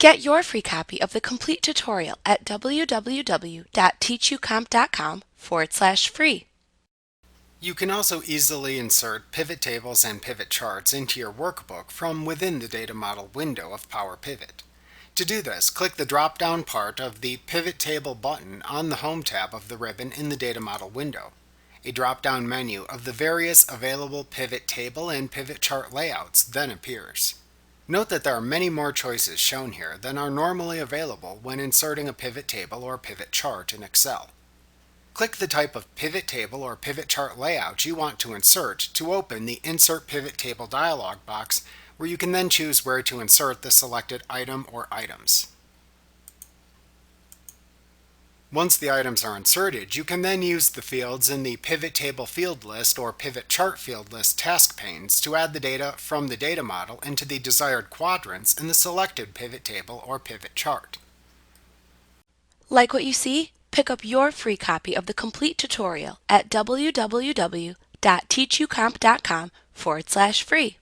Get your free copy of the complete tutorial at www.teachucomp.com/free. You can also easily insert pivot tables and pivot charts into your workbook from within the data model window of Power Pivot. To do this, click the drop-down part of the Pivot Table button on the Home tab of the ribbon in the data model window. A drop-down menu of the various available pivot table and pivot chart layouts then appears. Note that there are many more choices shown here than are normally available when inserting a pivot table or pivot chart in Excel. Click the type of pivot table or pivot chart layout you want to insert to open the Insert Pivot Table dialog box, where you can then choose where to insert the selected item or items. Once the items are inserted, you can then use the fields in the Pivot Table Field List or Pivot Chart Field List task panes to add the data from the data model into the desired quadrants in the selected pivot table or pivot chart. Like what you see? Pick up your free copy of the complete tutorial at www.teachucomp.com/free.